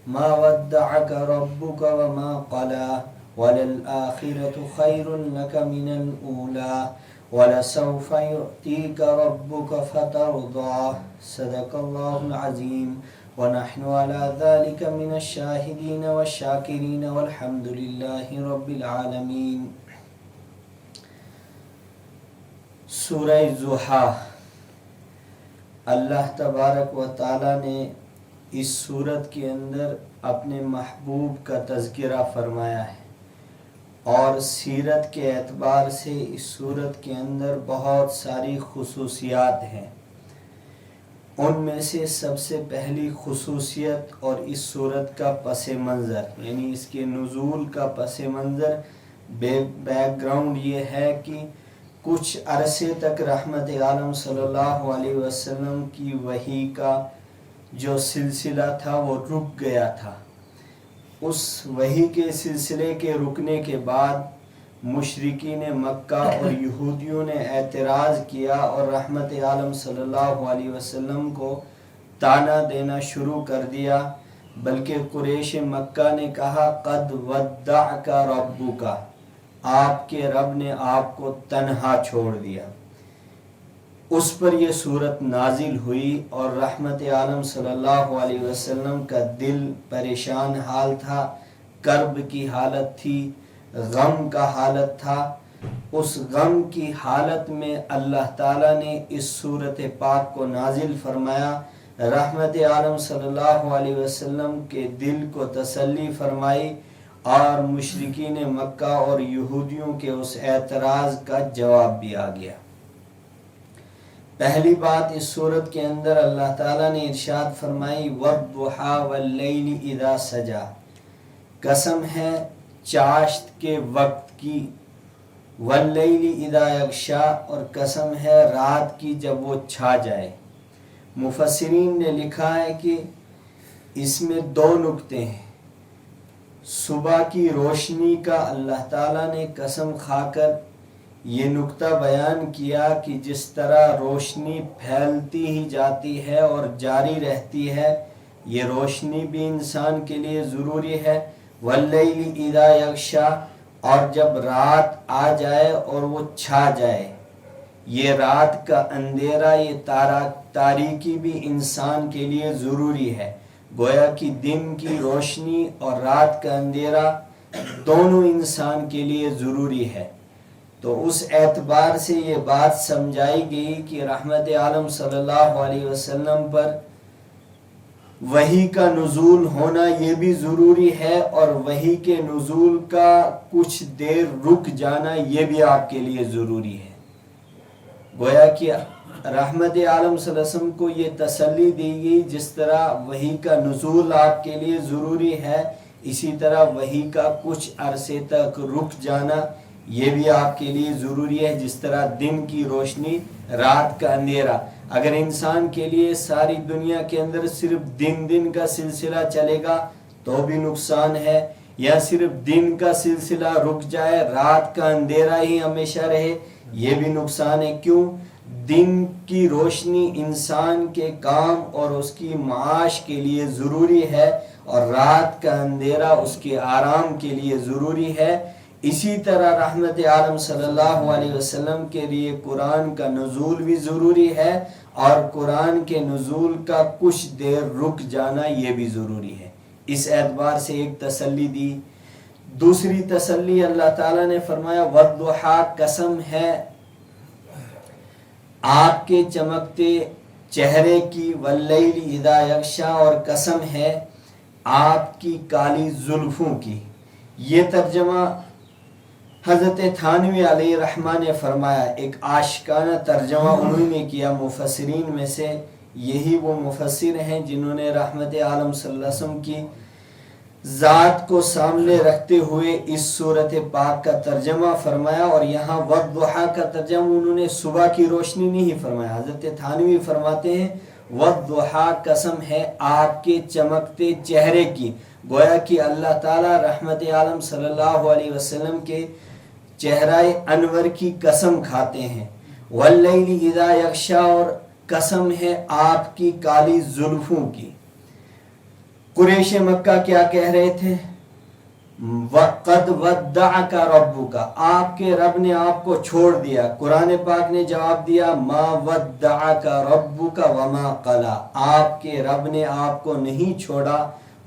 ما ودعك ربك وما قلى وللآخرة خير لك من الأولى ولسوف يؤتيك ربك فترضى صدق الله العظيم ونحن على ذلك من الشاهدين والشاكرين والحمد لله رب العالمين۔ سورہ ضحیٰ، اللہ تبارک و تعالی نے اس سورت کے اندر اپنے محبوب کا تذکرہ فرمایا ہے، اور سیرت کے اعتبار سے اس سورت کے اندر بہت ساری خصوصیات ہیں۔ ان میں سے سب سے پہلی خصوصیت اور اس سورت کا پس منظر، یعنی اس کے نزول کا پس منظر، بیک گراؤنڈ یہ ہے کہ کچھ عرصے تک رحمت عالم صلی اللہ علیہ وسلم کی وحی کا جو سلسلہ تھا وہ رک گیا تھا۔ اس وحی کے سلسلے کے رکنے کے بعد مشرکین مکہ اور یہودیوں نے اعتراض کیا اور رحمت عالم صلی اللہ علیہ وسلم کو طعنہ دینا شروع کر دیا، بلکہ قریش مکہ نے کہا قد ودعک ربک، آپ کے رب نے آپ کو تنہا چھوڑ دیا۔ اس پر یہ صورت نازل ہوئی اور رحمت عالم صلی اللہ علیہ وسلم کا دل پریشان حال تھا، کرب کی حالت تھی، غم کا حالت تھا۔ اس غم کی حالت میں اللہ تعالیٰ نے اس صورت پاک کو نازل فرمایا، رحمت عالم صلی اللہ علیہ وسلم کے دل کو تسلی فرمائی اور مشرکین مکہ اور یہودیوں کے اس اعتراض کا جواب بھی آ گیا۔ پہلی بات اس صورت کے اندر اللہ تعالیٰ نے ارشاد فرمائی وَالضُّحَىٰ وَاللَّيْلِ اِذَا سَجَىٰ، قسم ہے چاشت کے وقت کی، وَاللَّيْلِ اِذَا يَغْشَىٰ، اور قسم ہے رات کی جب وہ چھا جائے۔ مفسرین نے لکھا ہے کہ اس میں دو نکتے ہیں۔ صبح کی روشنی کا اللہ تعالیٰ نے قسم کھا کر یہ نکتہ بیان کیا کہ جس طرح روشنی پھیلتی ہی جاتی ہے اور جاری رہتی ہے، یہ روشنی بھی انسان کے لیے ضروری ہے۔ وَاللَّيْلِ إِذَا يَغْشَىٰ، اور جب رات آ جائے اور وہ چھا جائے، یہ رات کا اندھیرا، یہ تاریکی بھی انسان کے لیے ضروری ہے۔ گویا کہ دن کی روشنی اور رات کا اندھیرا دونوں انسان کے لیے ضروری ہے۔ تو اس اعتبار سے یہ بات سمجھائی گئی کہ رحمت عالم صلی اللہ علیہ وسلم پر وحی کا نزول ہونا یہ بھی ضروری ہے، اور وحی کے نزول کا کچھ دیر رک جانا یہ بھی آپ کے لیے ضروری ہے۔ گویا کہ رحمت عالم صلی اللہ علیہ وسلم کو یہ تسلی دی گئی، جس طرح وحی کا نزول آپ کے لیے ضروری ہے، اسی طرح وحی کا کچھ عرصے تک رک جانا یہ بھی آپ کے لیے ضروری ہے، جس طرح دن کی روشنی رات کا اندھیرا۔ اگر انسان کے لیے ساری دنیا کے اندر صرف دن کا سلسلہ چلے گا تو بھی نقصان ہے، یا صرف دن کا سلسلہ رک جائے، رات کا اندھیرا ہی ہمیشہ رہے، یہ بھی نقصان ہے۔ کیوں؟ دن کی روشنی انسان کے کام اور اس کی معاش کے لیے ضروری ہے، اور رات کا اندھیرا اس کے آرام کے لیے ضروری ہے۔ اسی طرح رحمت عالم صلی اللہ علیہ وسلم کے لیے قرآن کا نزول بھی ضروری ہے، اور قرآن کے نزول کا کچھ دیر رک جانا یہ بھی ضروری ہے۔ اس اعتبار سے ایک تسلی دی۔ دوسری تسلی اللہ تعالیٰ نے فرمایا وَالضُّحَىٰ، قسم ہے آپ کے چمکتے چہرے کی، وَاللَّيْلِ إِذَا يَغْشَىٰ، اور قسم ہے آپ کی کالی زلفوں کی۔ یہ ترجمہ حضرت تھانوی علیہ رحمہ نے فرمایا، ایک عاشقانہ ترجمہ انہوں نے کیا۔ مفسرین میں سے یہی وہ مفسر ہیں جنہوں نے رحمت عالم صلی اللہ علیہ وسلم کی ذات کو سامنے رکھتے ہوئے اس صورت پاک کا ترجمہ فرمایا، اور یہاں وَالضُّحَىٰ کا ترجمہ انہوں نے صبح کی روشنی نہیں فرمایا۔ حضرت تھانوی فرماتے ہیں وَالضُّحَىٰ، قسم ہے آپ کے چمکتے چہرے کی۔ گویا کہ اللہ تعالیٰ رحمت عالم صلی اللہ علیہ وسلم کے چہرہ انور کی قسم کھاتے ہیں۔ وَاللَّيْلِ إِذَا يَغْشَىٰ، اور قسم ہے آپ کی کالی زلفوں کی۔ قریش مکہ کیا کہہ رہے تھے؟ وَقَدْ وَدَّعَكَ رَبُّكَ، آپ کے رب نے آپ کو چھوڑ دیا۔ قرآن پاک نے جواب دیا مَا وَدَّعَكَ رَبُّكَ وَمَا قَلَى، آپ کے رب نے آپ کو نہیں چھوڑا،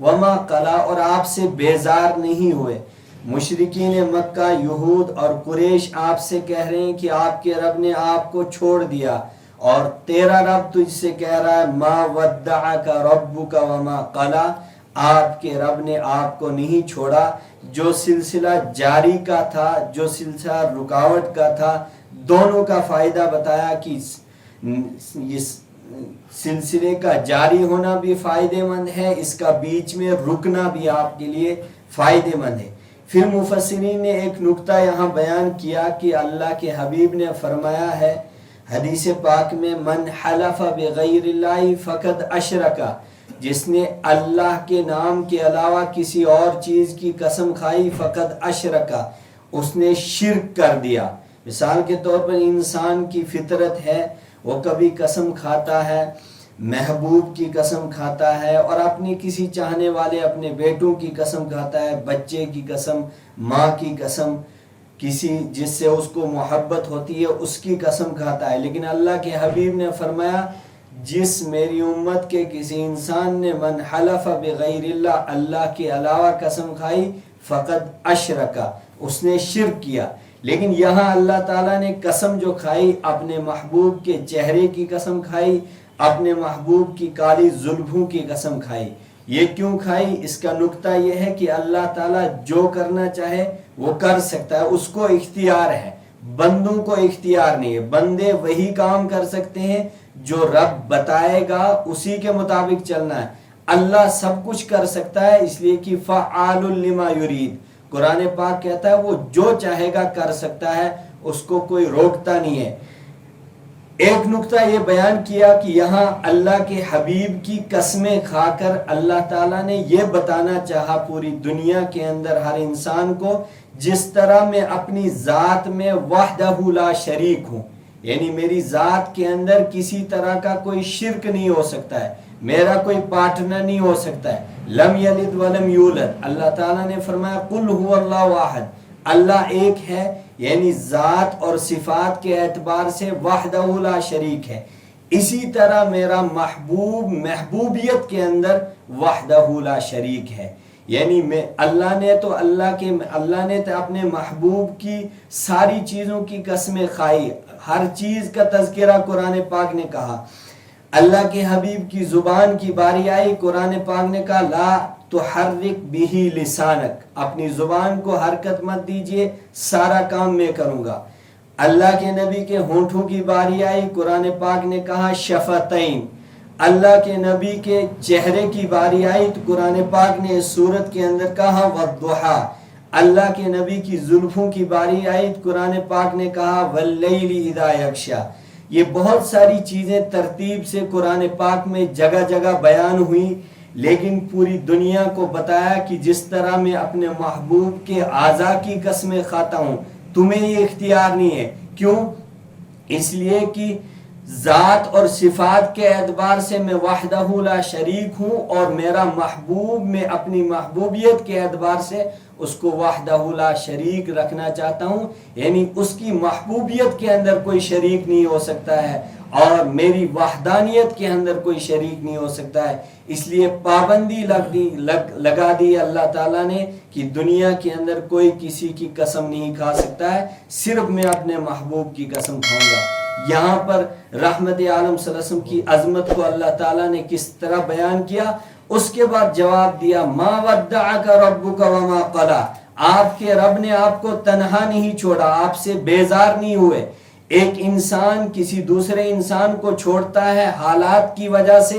وَمَا قَلَى، اور آپ سے بیزار نہیں ہوئے۔ مشرکین مکہ، یہود اور قریش آپ سے کہہ رہے ہیں کہ آپ کے رب نے آپ کو چھوڑ دیا، اور تیرا رب تجھ سے کہہ رہا ہے مَا وَدَّعَكَ رَبُّكَ وَمَا قَلَى، آپ کے رب نے آپ کو نہیں چھوڑا۔ جو سلسلہ جاری کا تھا، جو سلسلہ رکاوٹ کا تھا، دونوں کا فائدہ بتایا کہ اس سلسلے کا جاری ہونا بھی فائدے مند ہے، اس کا بیچ میں رکنا بھی آپ کے لیے فائدے مند ہے۔ پھر مفسرین نے ایک نکتہ یہاں بیان کیا کہ اللہ کے حبیب نے فرمایا ہے حدیث پاک میں من حلف بغیر اللہ فقد اشرک، جس نے اللہ کے نام کے علاوہ کسی اور چیز کی قسم کھائی فقد اشرک، اس نے شرک کر دیا۔ مثال کے طور پر انسان کی فطرت ہے، وہ کبھی قسم کھاتا ہے، محبوب کی قسم کھاتا ہے، اور اپنی کسی چاہنے والے اپنے بیٹوں کی قسم کھاتا ہے، بچے کی قسم، ماں کی قسم، کسی جس سے اس کو محبت ہوتی ہے اس کی قسم کھاتا ہے۔ لیکن اللہ کے حبیب نے فرمایا جس میری امت کے کسی انسان نے من حلف بغیر اللہ، اللہ کے علاوہ قسم کھائی فقد اشرک، اس نے شرک کیا۔ لیکن یہاں اللہ تعالیٰ نے قسم جو کھائی اپنے محبوب کے چہرے کی قسم کھائی، اپنے محبوب کی کالی زلفوں کی قسم کھائی۔ یہ کیوں کھائی؟ اس کا نکتہ یہ ہے کہ اللہ تعالیٰ جو کرنا چاہے وہ کر سکتا ہے، اس کو اختیار ہے، بندوں کو اختیار نہیں ہے۔ بندے وہی کام کر سکتے ہیں جو رب بتائے گا، اسی کے مطابق چلنا ہے۔ اللہ سب کچھ کر سکتا ہے، اس لیے کہ فعال لما یرید، قرآن پاک کہتا ہے وہ جو چاہے گا کر سکتا ہے، اس کو کوئی روکتا نہیں ہے۔ ایک نکتہ یہ بیان کیا کہ یہاں اللہ کے حبیب کی قسمیں کھا کر اللہ تعالیٰ نے یہ بتانا چاہا پوری دنیا کے اندر ہر انسان کو، جس طرح میں اپنی ذات میں وحدہ لا شریک ہوں، یعنی میری ذات کے اندر کسی طرح کا کوئی شرک نہیں ہو سکتا ہے، میرا کوئی پارٹنر نہیں ہو سکتا ہے۔ لم یلد ولم یولد، اللہ تعالیٰ نے فرمایا قل هو اللہ احد، اللہ ایک ہے، یعنی ذات اور صفات کے اعتبار سے وحدہ لا شریک ہے۔ اسی طرح میرا محبوب محبوبیت کے اندر وحدہ لا شریک ہے، یعنی اللہ نے تو اپنے محبوب کی ساری چیزوں کی قسمیں کھائی، ہر چیز کا تذکرہ قرآن پاک نے کہا۔ اللہ کے حبیب کی زبان کی باری آئی، قرآن پاک نے کہا لا تحرک بہ لسانک، اپنی زبان کو حرکت مت دیجئے، سارا کام میں کروں گا۔ اللہ کے نبی کے ہونٹوں کی باری آئی، قرآن پاک نے کہا شفتین۔ اللہ کے نبی کے چہرے کی باری آئی تو قرآن پاک نے اس صورت کے اندر کہا والضحیٰ۔ اللہ کے نبی کی زلفوں کی باری آئی تو قرآن پاک نے کہا واللیل اذا یغشیٰ۔ یہ بہت ساری چیزیں ترتیب سے قرآن پاک میں جگہ جگہ بیان ہوئی، لیکن پوری دنیا کو بتایا کہ جس طرح میں اپنے محبوب کے اعضاء کی قسمیں کھاتا ہوں، تمہیں یہ اختیار نہیں ہے۔ کیوں؟ اس لیے کہ ذات اور صفات کے اعتبار سے میں وحدہ لا شریک ہوں، اور میرا محبوب میں اپنی محبوبیت کے اعتبار سے اس کو وحدہ لا شریک رکھنا چاہتا ہوں، یعنی اس کی محبوبیت کے اندر کوئی شریک نہیں ہو سکتا ہے، اور میری وحدانیت کے اندر کوئی شریک نہیں ہو سکتا ہے۔ اس لیے پابندی لگا دی اللہ تعالیٰ نے کہ دنیا کے اندر کوئی کسی کی قسم نہیں کھا سکتا ہے، صرف میں اپنے محبوب کی قسم کھاؤں گا۔ یہاں پر رحمت عالم صلی اللہ علیہ وسلم کی عظمت کو اللہ تعالیٰ نے کس طرح بیان کیا، اس کے بعد جواب دیا ما ودعک ربک وما قلی، آپ کے رب نے آپ کو تنہا نہیں چھوڑا، آپ سے بیزار نہیں ہوئے۔ ایک انسان کسی دوسرے انسان کو چھوڑتا ہے حالات کی وجہ سے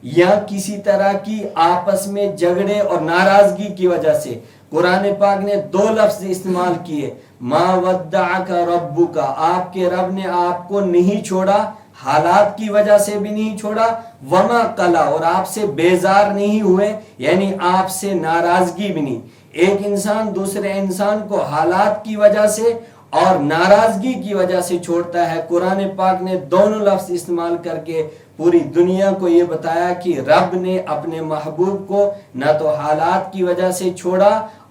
یا کسی طرح کی آپس میں جھگڑے اور ناراضگی کی وجہ سے۔ قرآن پاک نے دو لفظ استعمال کیے، ما ودعک ربک، آپ کے رب نے آپ کو نہیں چھوڑا، حالات کی وجہ سے بھی نہیں چھوڑا، وما قلی، اور آپ سے بیزار نہیں ہوئے، یعنی آپ سے ناراضگی بھی نہیں۔ ایک انسان دوسرے انسان کو حالات کی وجہ سے اور ناراضگی کی وجہ سے چھوڑتا ہے، قرآن پاک نے دونوں لفظ استعمال کر کے پوری دنیا کو یہ بتایا کہ رب نے اپنے محبوب کو نہ تو حالات کی وجہ سے چھوڑا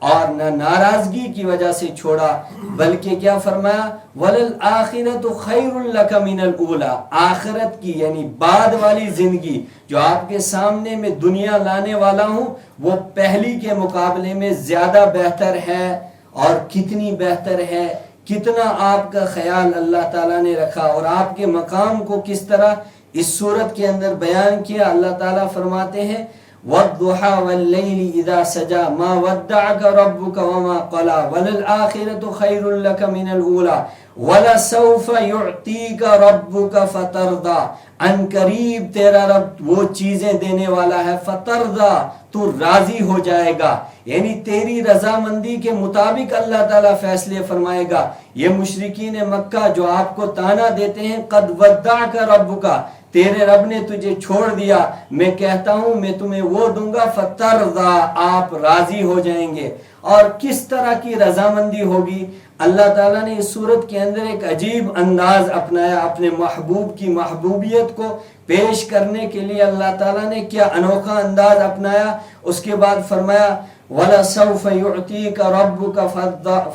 اور نہ ناراضگی کی وجہ سے چھوڑا، بلکہ کیا فرمایا، وَلَلْآخِرَةُ خَيْرٌ لَكَ مِنَ الْأُولَىٰ، آخرت کی یعنی بعد والی زندگی جو آپ کے سامنے میں دنیا لانے والا ہوں وہ پہلی کے مقابلے میں زیادہ بہتر ہے۔ اور کتنی بہتر ہے، کتنا آپ کا خیال اللہ تعالیٰ نے رکھا اور آپ کے مقام کو کس طرح اس صورت کے اندر بیان کیا۔ اللہ تعالیٰ فرماتے ہیں وَالضُّحَىٰ وَاللَّيْلِ إِذَا سَجَىٰ مَا وَدَّعَكَ رَبُّكَ وَمَا قَلَىٰ وَلَلْآخِرَةُ خَيْرٌ لَكَ مِنَ الْأُولَىٰ وَلَسَوْفَ يُعْطِيكَ رَبُّكَ فَتَرْضَىٰ، ان قریب تیرا رب وہ چیزیں دینے والا ہے، فترضیٰ، تو راضی ہو جائے گا، یعنی تیری رضامندی کے مطابق اللہ تعالیٰ فیصلے فرمائے گا۔ یہ مشرکین مکہ جو آپ کو طعنہ دیتے ہیں قد ودعک ربک، تیرے رب نے تجھے چھوڑ دیا، میں کہتا ہوں میں تمہیں وہ دوں گا، فترضیٰ، آپ راضی ہو جائیں گے۔ اور کس طرح کی رضامندی ہوگی؟ اللہ تعالیٰ نے اس صورت کے اندر ایک عجیب انداز اپنایا، اپنے محبوب کی محبوبیت کو پیش کرنے کے لیے اللہ تعالیٰ نے کیا انوکھا انداز اپنایا۔ اس کے بعد فرمایا وَلَسَوْفَ يُعْطِيكَ رَبُّكَ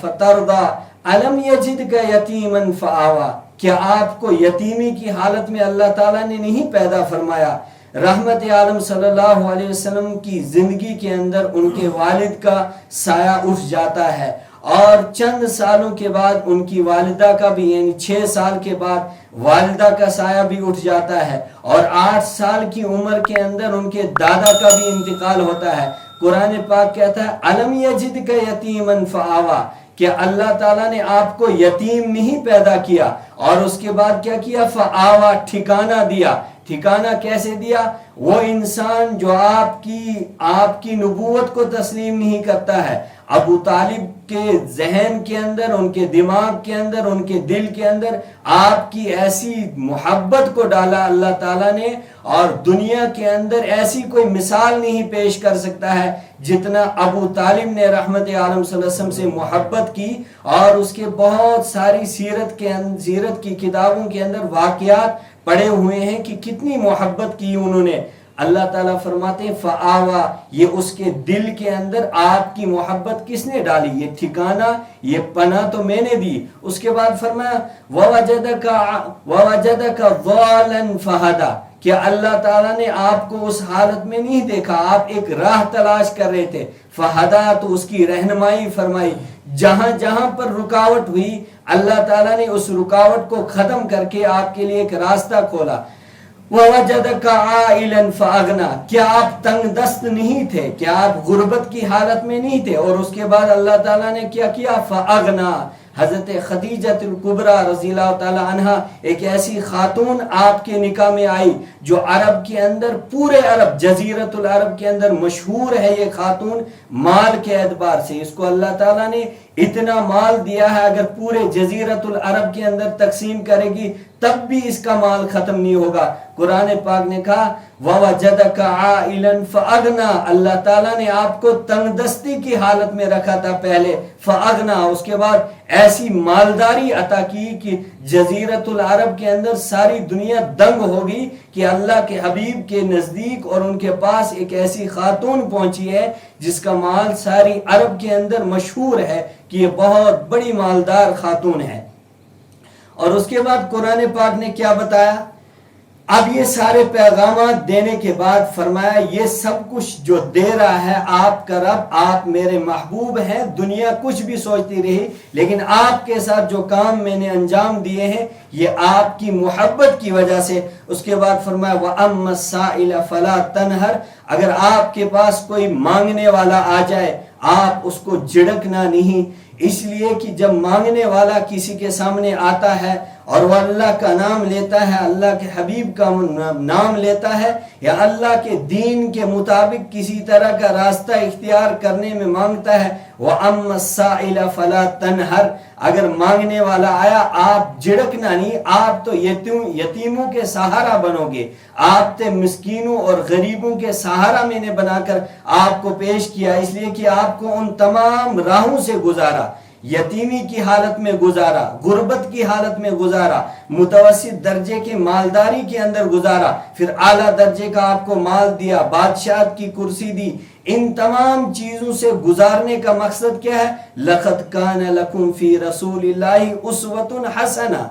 فَتَرْضَىٰ أَلَمْ يَجِدْكَ يَتِيمًا فَآوَىٰ، کیا آپ کو یتیمی کی حالت میں اللہ تعالیٰ نے نہیں پیدا فرمایا؟ رحمت عالم صلی اللہ علیہ وسلم کی زندگی کے اندر ان کے والد کا سایہ اٹھ جاتا ہے، اور چند سالوں کے بعد ان کی والدہ کا بھی، یعنی 6 سال کے بعد والدہ کا سایہ بھی اٹھ جاتا ہے، اور 8 سال کی عمر کے اندر ان کے دادا کا بھی انتقال ہوتا ہے۔ قرآن پاک کہتا ہے الم یجدک یتیما فآویٰ، کہ اللہ تعالیٰ نے آپ کو یتیم نہیں پیدا کیا اور اس کے بعد کیا کیا، فآویٰ، ٹھکانہ دیا۔ ٹھکانہ کیسے دیا؟ وہ انسان جو آپ کی نبوت کو تسلیم نہیں کرتا ہے، ابو طالب کے ذہن کے اندر، ان کے دماغ کے اندر، ان کے دل کے اندر آپ کی ایسی محبت کو ڈالا اللہ تعالیٰ نے، اور دنیا کے اندر ایسی کوئی مثال نہیں پیش کر سکتا ہے جتنا ابو طالب نے رحمت عالم صلی اللہ علیہ وسلم سے محبت کی۔ اور اس کے بہت ساری سیرت کی کتابوں کے اندر واقعات پڑے ہوئے ہیں کہ کتنی محبت کی انہوں نے۔ اللہ تعالیٰ فرماتے ہیں فآویٰ، یہ اس کے دل کے اندر آپ کی محبت کس نے ڈالی؟ یہ ٹھکانہ، یہ پناہ تو میں نے دی۔ اس کے بعد فرمایا وَوَجَدَكَ ضَالًا فَهَدَىٰ، کہ اللہ تعالیٰ نے آپ کو اس حالت میں نہیں دیکھا، آپ ایک راہ تلاش کر رہے تھے، فَهَدَىٰ، تو اس کی رہنمائی فرمائی۔ جہاں جہاں پر رکاوٹ ہوئی اللہ تعالیٰ نے اس رکاوٹ کو ختم کر کے آپ کے لیے ایک راستہ کھولا۔ وَوَجَدَكَ عَائِلًا فَأَغْنَىٰ، کیا آپ تنگ دست نہیں تھے؟ کیا آپ غربت کی حالت میں نہیں تھے؟ اور اس کے بعد اللہ تعالیٰ نے کیا کیا، فَأَغْنَىٰ۔ حضرت خدیجہ الکبریٰ رضی اللہ تعالی عنہ ایک ایسی خاتون آپ کے نکاح میں آئی جو عرب کے اندر، پورے عرب، جزیرت العرب کے اندر مشہور ہے یہ خاتون مال کے اعتبار سے۔ اس کو اللہ تعالیٰ نے اتنا مال دیا ہے، اگر پورے جزیرت العرب کے اندر تقسیم کرے گی تب بھی اس کا مال ختم نہیں ہوگا۔ قرآن پاک نے کہا وَوَجَدَكَ عَائِلًا فَأَغْنَىٰ، اللہ تعالیٰ نے آپ کو تنگ دستی کی حالت میں رکھا تھا پہلے، فَأَغْنَىٰ، اس کے بعد ایسی مالداری عطا کی کہ جزیرت العرب کے اندر ساری دنیا دنگ ہوگی کہ اللہ کے حبیب کے نزدیک اور ان کے پاس ایک ایسی خاتون پہنچی ہے جس کا مال ساری عرب کے اندر مشہور ہے کہ یہ بہت بڑی مالدار خاتون ہے۔ اور اس کے بعد قرآن پاک نے کیا بتایا؟ اب یہ سارے پیغامات دینے کے بعد فرمایا یہ سب کچھ جو دے رہا ہے آپ کا رب، آپ میرے محبوب ہیں، دنیا کچھ بھی سوچتی رہی لیکن آپ کے ساتھ جو کام میں نے انجام دیے ہیں یہ آپ کی محبت کی وجہ سے۔ اس کے بعد فرمایا وَأَمَّا السَّائِلَ فَلَا تَنْهَرْ، اگر آپ کے پاس کوئی مانگنے والا آ جائے آپ اس کو جھڑکنا نہیں، اس لیے کہ جب مانگنے والا کسی کے سامنے آتا ہے اور وہ اللہ کا نام لیتا ہے، اللہ کے حبیب کا نام لیتا ہے، یا اللہ کے دین کے مطابق کسی طرح کا راستہ اختیار کرنے میں مانگتا ہے، وَأَمَّا السَّائِلَ فَلَا تَنْهَرْ، اگر مانگنے والا آیا آپ جھڑکنا نہیں، آپ تو یتیموں کے سہارا بنو گے، آپ تے مسکینوں اور غریبوں کے سہارا میں نے بنا کر آپ کو پیش کیا، اس لیے کہ آپ کو ان تمام راہوں سے گزارا۔ یتیمی کی حالت میں گزارا، غربت کی حالت میں گزارا، متوسط درجے کے مالداری کے اندر گزارا، پھر اعلیٰ درجے کا آپ کو مال دیا، بادشاہت کی کرسی دی، ان تمام چیزوں سے گزارنے کا مقصد کیا ہے؟ لَقَدْ كَانَ لَكُمْ فِي رَسُولِ اللَّهِ أُسْوَةٌ حَسَنَةٌ،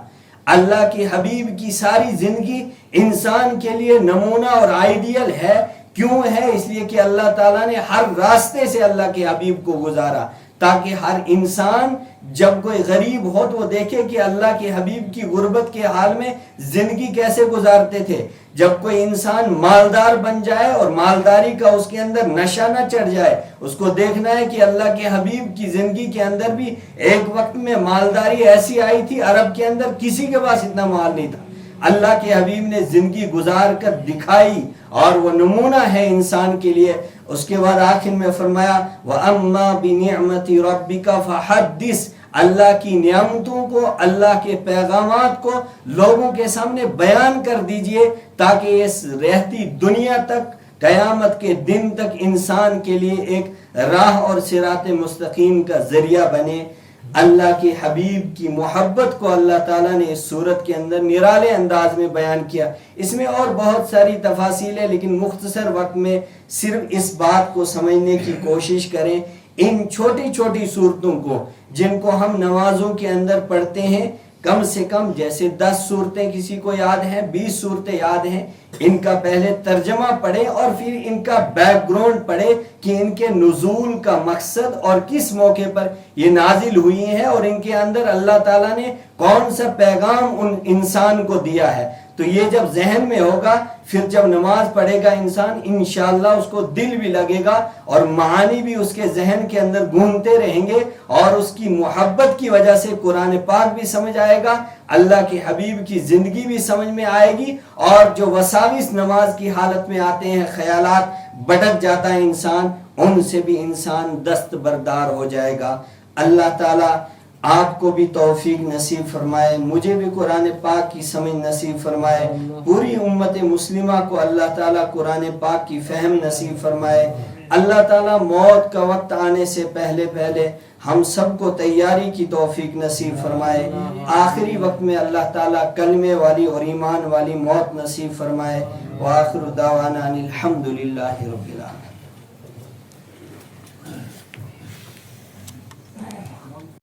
اللہ کے حبیب کی ساری زندگی انسان کے لیے نمونہ اور آئیڈیل ہے۔ کیوں ہے؟ اس لیے کہ اللہ تعالیٰ نے ہر راستے سے اللہ کے حبیب کو گزارا، تاکہ ہر انسان جب کوئی غریب ہو تو وہ دیکھے کہ اللہ کے حبیب کی غربت کے حال میں زندگی کیسے گزارتے تھے۔ جب کوئی انسان مالدار بن جائے اور مالداری کا اس کے اندر نشہ نہ چڑھ جائے، اس کو دیکھنا ہے کہ اللہ کے حبیب کی زندگی کے اندر بھی ایک وقت میں مالداری ایسی آئی تھی، عرب کے اندر کسی کے پاس اتنا مال نہیں تھا، اللہ کے حبیب نے زندگی گزار کر دکھائی اور وہ نمونہ ہے انسان کے لیے۔ اس کے بعد آخر میں فرمایا وَأَمَّا بِنِعْمَةِ رَبِّكَ فَحَدِّثْ، اللہ کی نعمتوں کو، اللہ کے پیغامات کو لوگوں کے سامنے بیان کر دیجئے، تاکہ اس رہتی دنیا تک، قیامت کے دن تک انسان کے لیے ایک راہ اور صراط مستقیم کا ذریعہ بنے۔ اللہ کے حبیب کی محبت کو اللہ تعالیٰ نے اس صورت کے اندر نرالے انداز میں بیان کیا۔ اس میں اور بہت ساری تفاصیل ہے، لیکن مختصر وقت میں صرف اس بات کو سمجھنے کی کوشش کریں، ان چھوٹی چھوٹی صورتوں کو جن کو ہم نمازوں کے اندر پڑھتے ہیں، کم سے کم جیسے 10 صورتیں کسی کو یاد ہیں، 20 صورتیں یاد ہیں، ان کا پہلے ترجمہ پڑھیں اور پھر ان کا بیک گراؤنڈ پڑھیں کہ ان کے نزول کا مقصد اور کس موقع پر یہ نازل ہوئی ہیں، اور ان کے اندر اللہ تعالیٰ نے کون سا پیغام ان انسان کو دیا ہے۔ تو یہ جب ذہن میں ہوگا، پھر جب نماز پڑھے گا انسان، انشاءاللہ اس کو دل بھی لگے گا اور معانی بھی اس کے ذہن کے اندر گھومتے رہیں گے، اور اس کی محبت کی وجہ سے قرآن پاک بھی سمجھ آئے گا، اللہ کے حبیب کی زندگی بھی سمجھ میں آئے گی، اور جو وساوس نماز کی حالت میں آتے ہیں، خیالات بھٹک جاتا ہے انسان، ان سے بھی انسان دستبردار ہو جائے گا۔ اللہ تعالیٰ آپ کو بھی توفیق نصیب فرمائے، مجھے بھی قرآن پاک کی سمجھ نصیب فرمائے، پوری امت مسلمہ کو اللہ تعالیٰ قرآن پاک کی فہم نصیب فرمائے۔ اللہ تعالیٰ موت کا وقت آنے سے پہلے پہلے ہم سب کو تیاری کی توفیق نصیب فرمائے، آخری وقت میں اللہ تعالیٰ کلمے والی اور ایمان والی موت نصیب فرمائے۔ وآخر دعوانا الحمدللہ رب العالمین۔